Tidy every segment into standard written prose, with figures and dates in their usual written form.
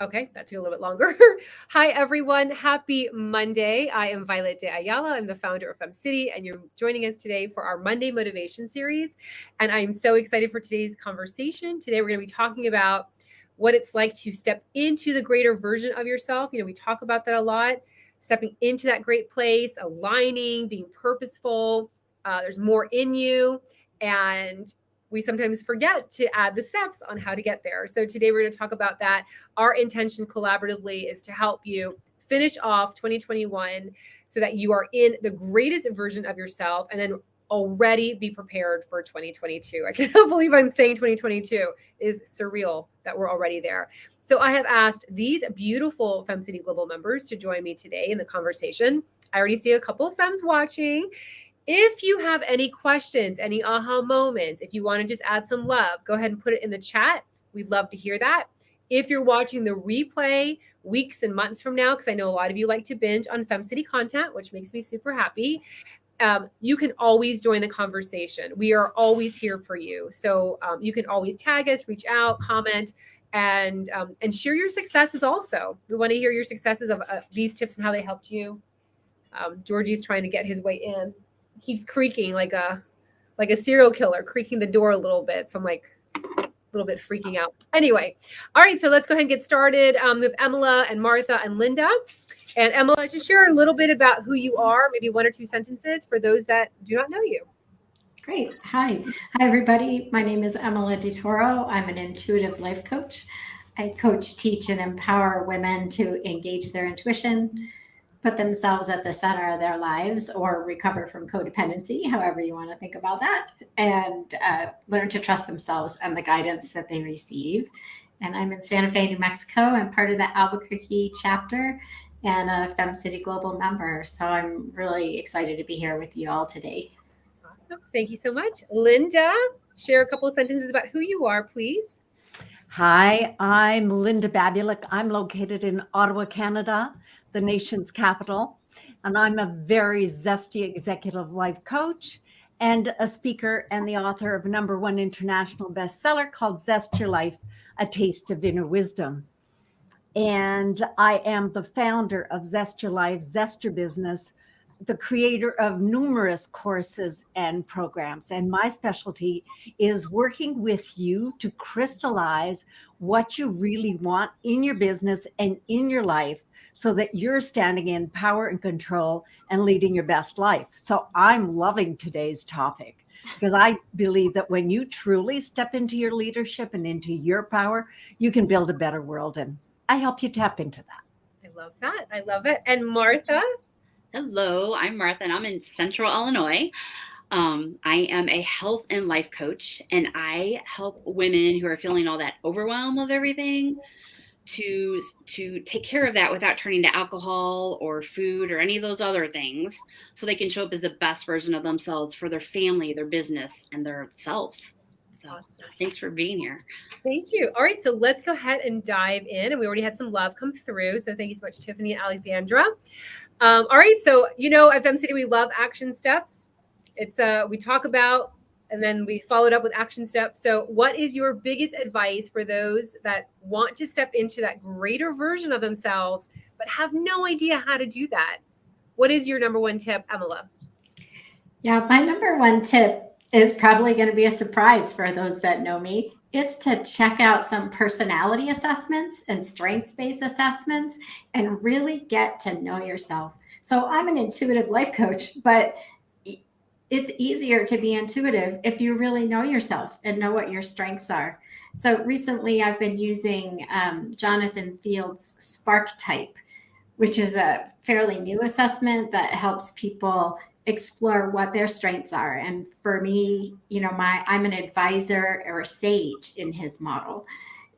Okay, that took a little bit longer. Hi, everyone. Happy Monday. I am Violette de Ayala. I'm the founder of FemCity, and you're joining us today for our Monday Motivation Series. And I'm so excited for today's conversation. Today, we're going to be talking about what it's like to step into the greater version of yourself. We talk about that a lot, stepping into that great place, aligning, being purposeful. There's more in you. And we sometimes forget to add the steps on how to get there. So today we're going to talk about that. Our intention collaboratively is to help you finish off 2021 so that you are in the greatest version of yourself and then already be prepared for 2022. I cannot believe I'm saying 2022 is surreal that we're already there. So I have asked these beautiful FemCity Global members to join me today in the conversation. I already see a couple of Femmes watching. If you have any questions, any aha moments, if you want to just add some love, go ahead and put it in the chat. We'd love to hear that. If you're watching the replay weeks and months from now, because I know a lot of you like to binge on FemCity content, which makes me super happy, you can always join the conversation. We are always here for you. So you can always tag us, reach out, comment, and share your successes also. We want to hear your successes of these tips and how they helped you. Georgie's trying to get his way in. Keeps creaking like a serial killer, creaking the door a little bit. So I'm like a little bit freaking out. Anyway, all right, so let's go ahead and get started. We have Emilah and Martha and Linda. And Emilah, just share a little bit about who you are, maybe one or two sentences for those that do not know you. Great. Hi, everybody. My name is Emilah DeToro. I'm an intuitive life coach. I coach, teach, and empower women to engage their intuition, put themselves at the center of their lives, or recover from codependency, however you want to think about that, and learn to trust themselves and the guidance that they receive. And I'm in Santa Fe, New Mexico. I'm part of the Albuquerque chapter and a FemCity Global Member. So I'm really excited to be here with you all today. Awesome. Thank you so much. Linda, share a couple of sentences about who you are, please. Hi, I'm Linda Babulic. I'm located in Ottawa, Canada, the nation's capital, and I'm a very zesty executive life coach and a speaker and the author of a #1 international bestseller called Zest Your Life, A Taste of Inner Wisdom. And I am the founder of Zest Your Life, Zest Your Business, the creator of numerous courses and programs. And my specialty is working with you to crystallize what you really want in your business and in your life so that you're standing in power and control and leading your best life. So I'm loving today's topic because I believe that when you truly step into your leadership and into your power, you can build a better world. And I help you tap into that. I love that. I love it. And Martha? Hello, I'm Martha, and I'm in Central Illinois. I am a health and life coach, and I help women who are feeling all that overwhelm of everything to take care of that without turning to alcohol or food or any of those other things, so they can show up as the best version of themselves for their family, their business, and their selves. So awesome. Thanks for being here. Thank you. All right, so let's go ahead and dive in. And we already had some love come through. So thank you so much, Tiffany and Alexandra. All right, so at FemCity, we love action steps. It's we talk about, and then we followed up with action steps. So what is your biggest advice for those that want to step into that greater version of themselves, but have no idea how to do that? What is your #1 tip, Emilah? Yeah, my #1 tip is probably going to be a surprise for those that know me. It's to check out some personality assessments and strengths-based assessments and really get to know yourself. So I'm an intuitive life coach, but it's easier to be intuitive if you really know yourself and know what your strengths are. So recently I've been using Jonathan Field's Spark Type, which is a fairly new assessment that helps people explore what their strengths are. And for me, I'm an advisor or a sage in his model.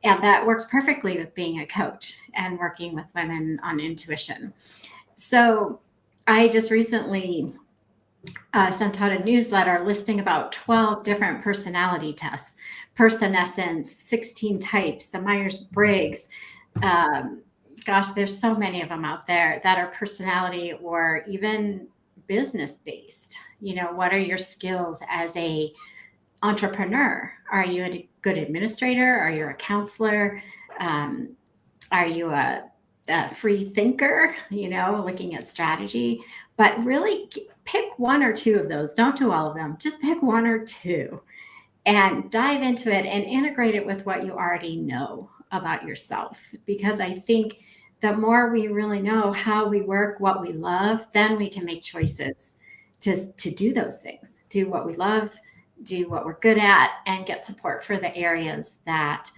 And that works perfectly with being a coach and working with women on intuition. So I just recently sent out a newsletter listing about 12 different personality tests, Personessence, 16 types, the Myers-Briggs. Gosh, there's so many of them out there that are personality or even business-based. What are your skills as a entrepreneur? Are you a good administrator? Are you a counselor? Are you a free thinker, looking at strategy? But really pick one or two of those. Don't do all of them. Just pick one or two and dive into it and integrate it with what you already know about yourself. Because I think the more we really know how we work, what we love, then we can make choices to do those things, do what we love, do what we're good at, and get support for the areas that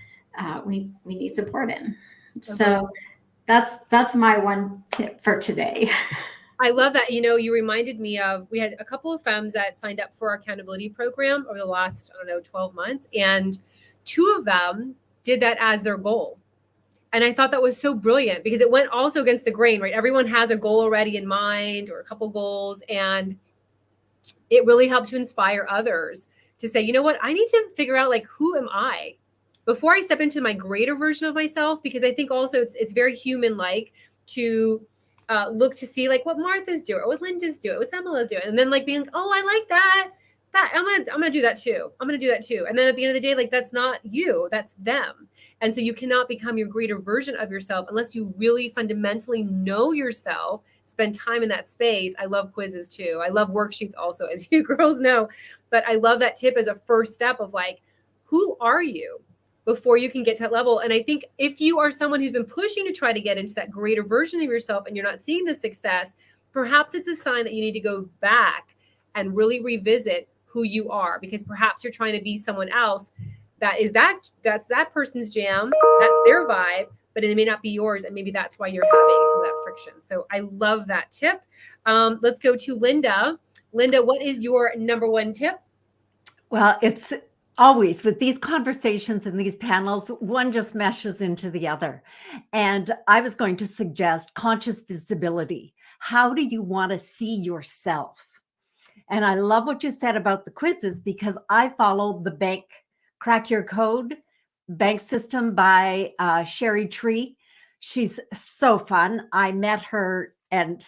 we need support in. Okay. So that's my one tip for today. I love that. You reminded me of, we had a couple of femmes that signed up for our accountability program over the last, 12 months. And two of them did that as their goal. And I thought that was so brilliant because it went also against the grain, right? Everyone has a goal already in mind or a couple goals. And it really helps to inspire others to say, you know what, I need to figure out, like, who am I before I step into my greater version of myself? Because I think also it's very human-like to look to see, like, what Martha's doing, or what Linda's doing, what Emilah's doing, and then, like, being like, oh, I like that. I'm gonna do that too. I'm gonna do that too. And then at the end of the day, like, that's not you, that's them. And so you cannot become your greater version of yourself unless you really fundamentally know yourself, spend time in that space. I love quizzes too. I love worksheets also, as you girls know. But I love that tip as a first step of, like, who are you before you can get to that level? And I think if you are someone who's been pushing to try to get into that greater version of yourself and you're not seeing the success, perhaps it's a sign that you need to go back and really revisit who you are, because perhaps you're trying to be someone else that's that person's jam, that's their vibe, but it may not be yours, and maybe that's why you're having some of that friction. So I love that tip. Let's go to Linda. Linda, what is your number one tip? Well, it's always with these conversations and these panels, one just meshes into the other. And I was going to suggest conscious visibility. How do you want to see yourself? And I love what you said about the quizzes, because I follow the bank Crack Your Code bank system by Sherry Tree. She's so fun. I met her, and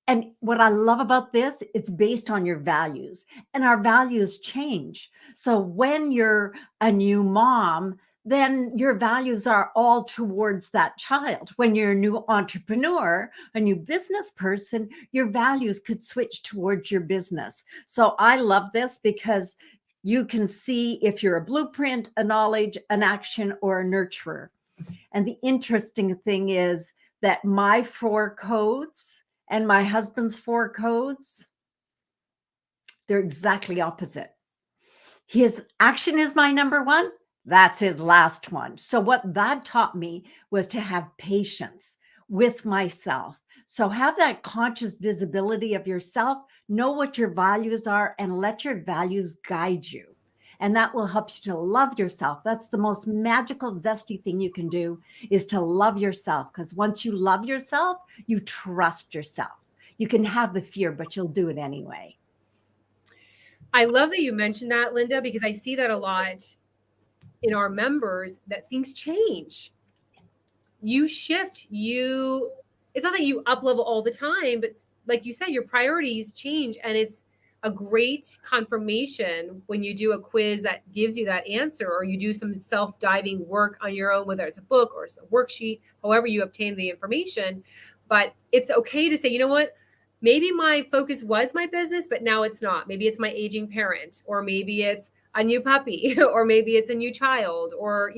and what I love about this, it's based on your values, and our values change. So when you're a new mom, then your values are all towards that child. When you're a new entrepreneur, a new business person, your values could switch towards your business. So I love this because you can see if you're a blueprint, a knowledge, an action, or a nurturer. And the interesting thing is that my 4 codes and my husband's 4 codes, they're exactly opposite. His action is my number 1. That's his last one. So what that taught me was to have patience with myself. So have that conscious visibility of yourself, know what your values are, and let your values guide you. And that will help you to love yourself. That's the most magical, zesty thing you can do, is to love yourself. Because once you love yourself, you trust yourself. You can have the fear, but you'll do it anyway. I love that you mentioned that, Linda, because I see that a lot in our members, that things change. You shift, it's not that you up level all the time, but like you said, your priorities change. And it's a great confirmation when you do a quiz that gives you that answer, or you do some self-diving work on your own, whether it's a book or it's a worksheet, however you obtain the information. But it's okay to say, you know what, maybe my focus was my business, but now it's not. Maybe it's my aging parent, or maybe it's a new puppy, or maybe it's a new child, or,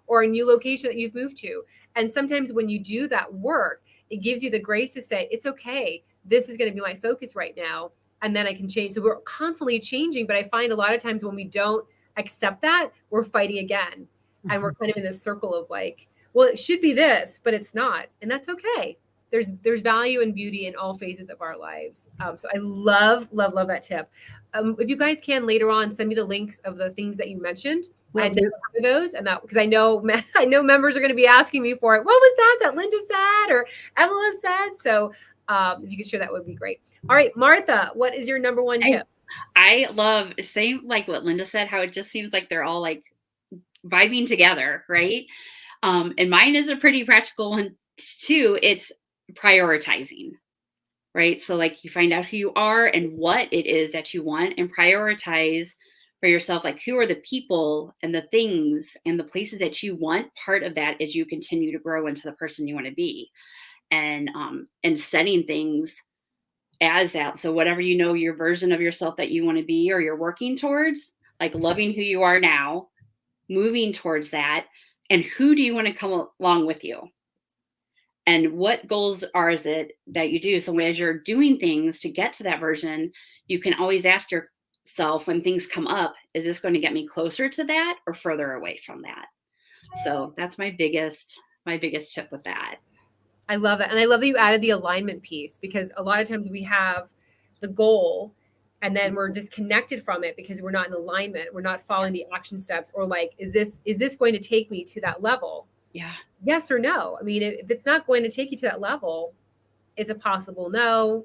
or a new location that you've moved to. And sometimes when you do that work, it gives you the grace to say, it's okay, this is going to be my focus right now. And then I can change. So we're constantly changing, but I find a lot of times when we don't accept that, we're fighting again. And we're kind of in this circle of, like, well, it should be this, but it's not. And that's okay. There's value and beauty in all phases of our lives. So I love that tip. If you guys can later on send me the links of the things that you mentioned. I never heard of those, and that, because I know members are going to be asking me for it. What was that Linda said or Emilah said? So if you could share, that would be great. All right, Martha, what is your number one tip? I love, same like what Linda said, how it just seems like they're all, like, vibing together, right? And mine is a pretty practical one too. It's prioritizing, right? So, like, you find out who you are and what it is that you want, and prioritize for yourself, like who are the people and the things and the places that you want. Part of that is you continue to grow into the person you want to be, and setting things as that. So whatever, your version of yourself that you want to be or you're working towards, like loving who you are now, moving towards that, and who do you want to come along with you? And what goals is it that you do? So as you're doing things to get to that version, you can always ask yourself when things come up, is this going to get me closer to that or further away from that? So that's my biggest tip with that. I love that. And I love that you added the alignment piece, because a lot of times we have the goal and then we're disconnected from it because we're not in alignment. We're not following the action steps, or like, is this going to take me to that level? Yeah. Yes or no. I mean, if it's not going to take you to that level, it's a possible no,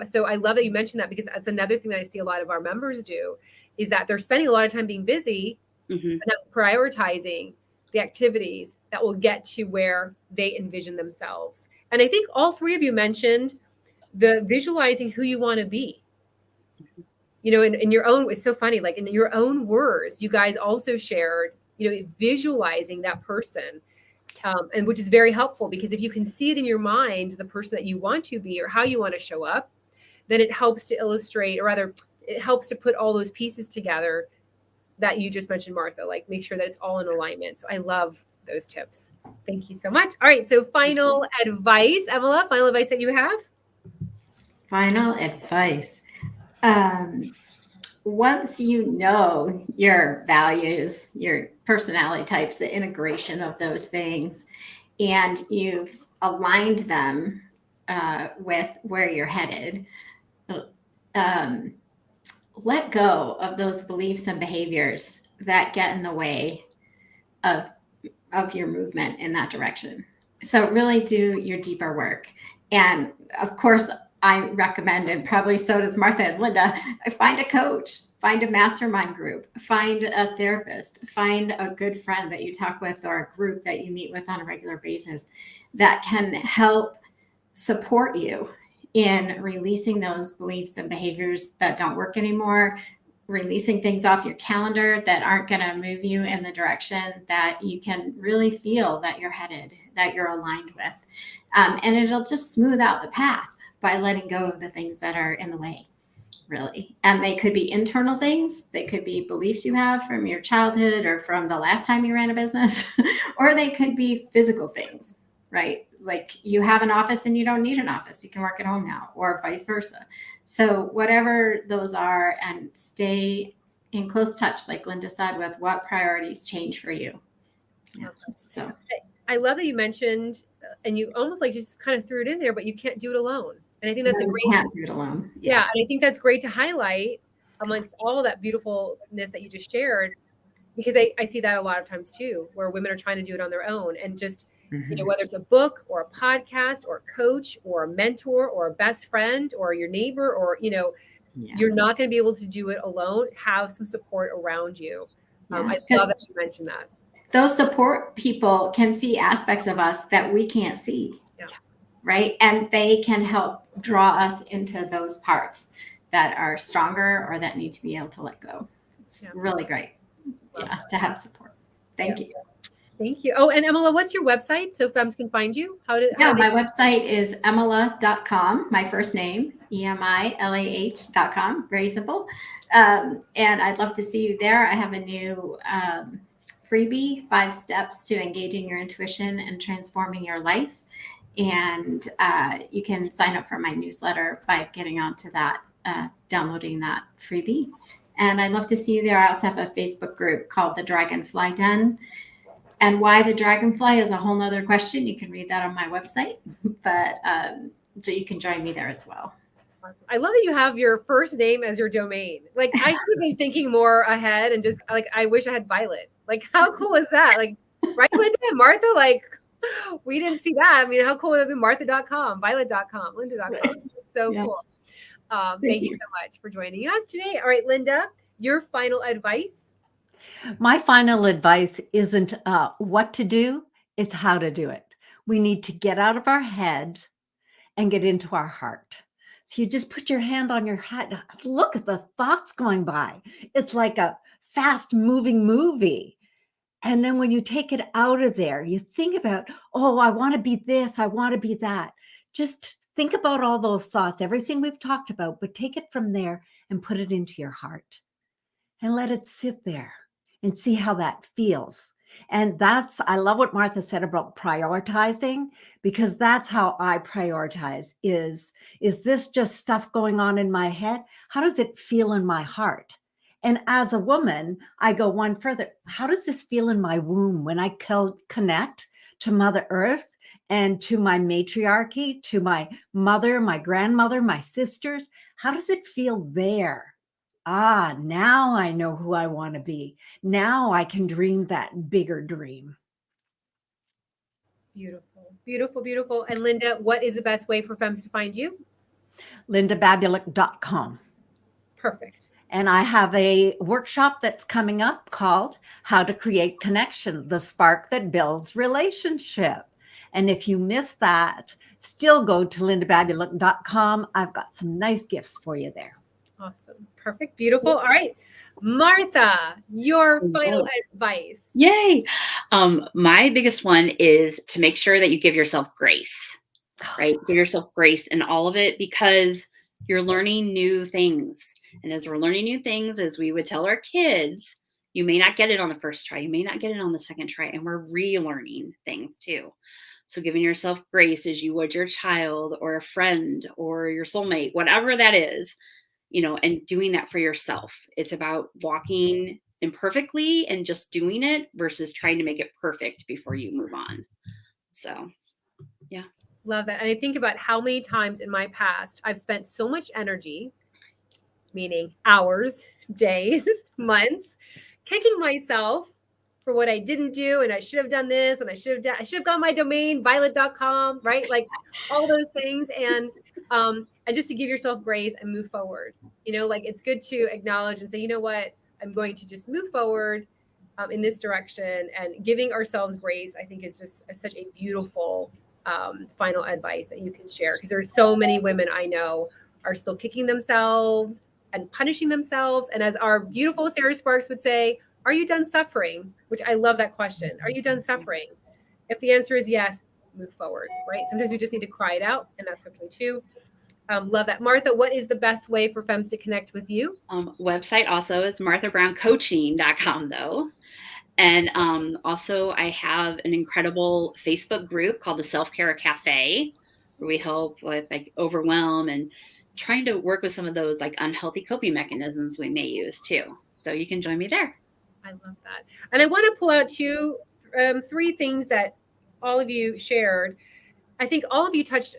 So I love that you mentioned that, because that's another thing that I see a lot of our members do, is that they're spending a lot of time being busy and not prioritizing the activities that will get to where they envision themselves. And I think all three of you mentioned the visualizing who you want to be. In your own, it's so funny, like in your own words, you guys also shared, visualizing that person. And which is very helpful, because if you can see it in your mind, the person that you want to be or how you want to show up, then it helps to illustrate, or rather it helps to put all those pieces together that you just mentioned, Martha, like make sure that it's all in alignment. So I love those tips. Thank you so much. All right. So final advice, Emilah, final advice that you have? Final advice. Once you know your values, your personality types, the integration of those things, and you've aligned them with where you're headed, let go of those beliefs and behaviors that get in the way of your movement in that direction. So really do your deeper work. And of course, I recommend, and probably so does Martha and Linda, find a coach, find a mastermind group, find a therapist, find a good friend that you talk with, or a group that you meet with on a regular basis that can help support you in releasing those beliefs and behaviors that don't work anymore, releasing things off your calendar that aren't going to move you in the direction that you can really feel that you're headed, that you're aligned with. And it'll just smooth out the path by letting go of the things that are in the way, really. And they could be internal things. They could be beliefs you have from your childhood or from the last time you ran a business, or they could be physical things, right? Like you have an office and you don't need an office. You can work at home now, or vice versa. So whatever those are, and stay in close touch, like Linda said, with what priorities change for you. Yeah. So I love that you mentioned, and you almost like just kind of threw it in there, but you can't do it alone. And I think that's you can't do it alone. Yeah. And I think that's great to highlight amongst all of that beautifulness that you just shared, because I see that a lot of times too, where women are trying to do it on their own, and just, whether it's a book or a podcast or a coach or a mentor or a best friend or your neighbor, or, you're not going to be able to do it alone. Have some support around you. I love that you mentioned that. Those support people can see aspects of us that we can't see. Right. And they can help draw us into those parts that are stronger or that need to be able to let go. It's really great. To have support. Thank you. Thank you. Oh, and Emilah, what's your website so Femmes can find you? My website is emilah.com, my first name, emilah.com. Very simple. And I'd love to see you there. I have a new freebie, 5 steps to engaging your intuition and transforming your life. And you can sign up for my newsletter by getting onto that, downloading that freebie. And I'd love to see you there. I also have a Facebook group called the Dragonfly Den. And why the dragonfly is a whole nother question. You can read that on my website, but so you can join me there as well. Awesome. I love that you have your first name as your domain. Like I should have been thinking more ahead, and just like, I wish I had Violet. Like how cool is that? Like, right, Linda and Martha, like we didn't see that. I mean, how cool would it be? Martha.com, Violet.com, Linda.com. So cool. Thank you so much for joining us today. All right, Linda, your final advice. My final advice isn't what to do, it's how to do it. We need to get out of our head and get into our heart. So you just put your hand on your head. Look at the thoughts going by. It's like a fast moving movie. And then when you take it out of there, you think about, oh, I want to be this, I want to be that. Just think about all those thoughts, everything we've talked about, but take it from there and put it into your heart and let it sit there and see how that feels. And I love what Martha said about prioritizing, because that's how I prioritize is this just stuff going on in my head? How does it feel in my heart? And as a woman, I go one further. How does this feel in my womb when I connect to Mother Earth and to my matriarchy, to my mother, my grandmother, my sisters? How does it feel there? Now I know who I want to be. Now I can dream that bigger dream. Beautiful, beautiful, beautiful. And Linda, what is the best way for Femmes to find you? LindaBabulic.com. Perfect. And I have a workshop that's coming up called How to Create Connection, the spark that builds relationship. And if you miss that, still go to LindaBabulic.com. I've got some nice gifts for you there. Awesome. Perfect. Beautiful. All right. Martha, your final advice. Yay. My biggest one is to make sure that you give yourself grace, right? Give yourself grace in all of it, because you're learning new things. And as we're learning new things, as we would tell our kids, you may not get it on the first try. You may not get it on the second try. And we're relearning things too. So giving yourself grace as you would your child or a friend or your soulmate, whatever that is, and doing that for yourself. It's about walking imperfectly and just doing it versus trying to make it perfect before you move on. So, yeah. Love that. And I think about how many times in my past I've spent so much energy, meaning hours, days, months, kicking myself for what I didn't do. And I should have done this, and I should have got my domain, violet.com, right? Like all those things. And just to give yourself grace and move forward, like it's good to acknowledge and say, you know what, I'm going to just move forward in this direction. And giving ourselves grace, I think, is just such a beautiful final advice that you can share, because there's so many women I know are still kicking themselves and punishing themselves. And as our beautiful Sarah Sparks would say, are you done suffering? Which I love that question. Are you done suffering? If the answer is yes, move forward, right? Sometimes we just need to cry it out, and that's okay too. Love that. Martha, what is the best way for Femmes to connect with you? Website also is marthabrowncoaching.com though. And also I have an incredible Facebook group called the Self-Care Cafe, where we help with like overwhelm and trying to work with some of those like unhealthy coping mechanisms we may use too. So you can join me there. I love that. And I want to pull out three things that all of you shared. I think all of you touched,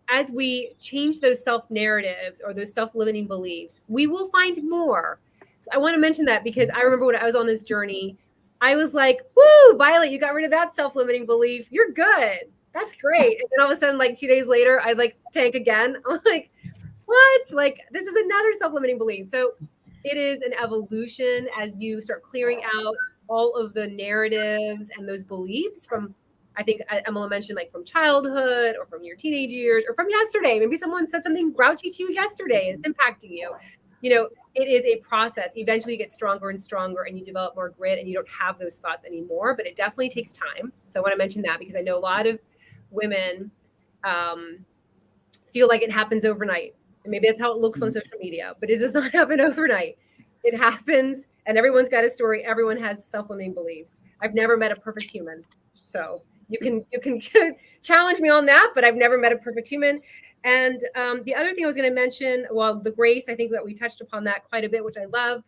as we change those self-narratives or those self-limiting beliefs, we will find more. So I want to mention that, because I remember when I was on this journey, I was like, woo, Violet, you got rid of that self-limiting belief. You're good. That's great. And then all of a sudden, like 2 days later, I'd like tank again. I'm like, what? Like, this is another self-limiting belief. So it is an evolution as you start clearing out all of the narratives and those beliefs from, I think Emilah mentioned, like from childhood or from your teenage years or from yesterday. Maybe someone said something grouchy to you yesterday and it's impacting you. It is a process. Eventually you get stronger and stronger and you develop more grit and you don't have those thoughts anymore, but it definitely takes time. So I want to mention that, because I know a lot of women feel like it happens overnight. And maybe that's how it looks on social media, but it does not happen overnight. It happens, and everyone's got a story. Everyone has self-limiting beliefs. I've never met a perfect human. So you can challenge me on that, but I've never met a perfect human. And the other thing I was going to mention, well, the grace, I think that we touched upon that quite a bit, which I love.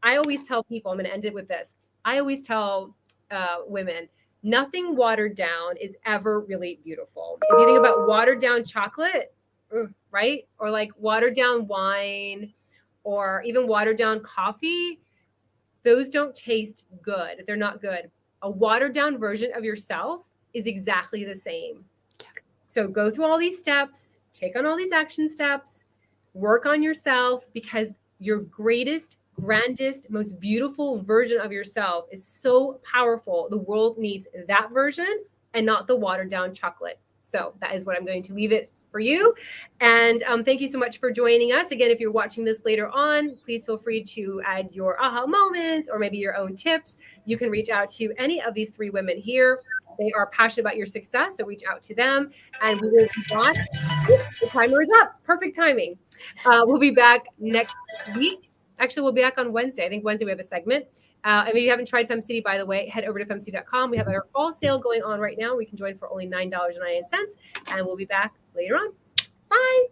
I always tell people, I'm going to end it with this. I always tell women, nothing watered down is ever really beautiful. If you think about watered down chocolate, right? Or like watered down wine, or even watered down coffee, those don't taste good. They're not good. A watered down version of yourself is exactly the same. So go through all these steps, take on all these action steps, work on yourself, because your greatest, grandest, most beautiful version of yourself is so powerful. The world needs that version and not the watered down chocolate. So that is what I'm going to leave it for you. And thank you so much for joining us. Again, if you're watching this later on, please feel free to add your aha moments or maybe your own tips. You can reach out to any of these 3 women here. They are passionate about your success, so reach out to them. And we will be back. The timer is up. Perfect timing. We'll be back next week. Actually, we'll be back on Wednesday. I think Wednesday we have a segment. And if you haven't tried FemCity, by the way, head over to FemCity.com. We have our fall sale going on right now. We can join for only $9.99, and we'll be back later on. Bye.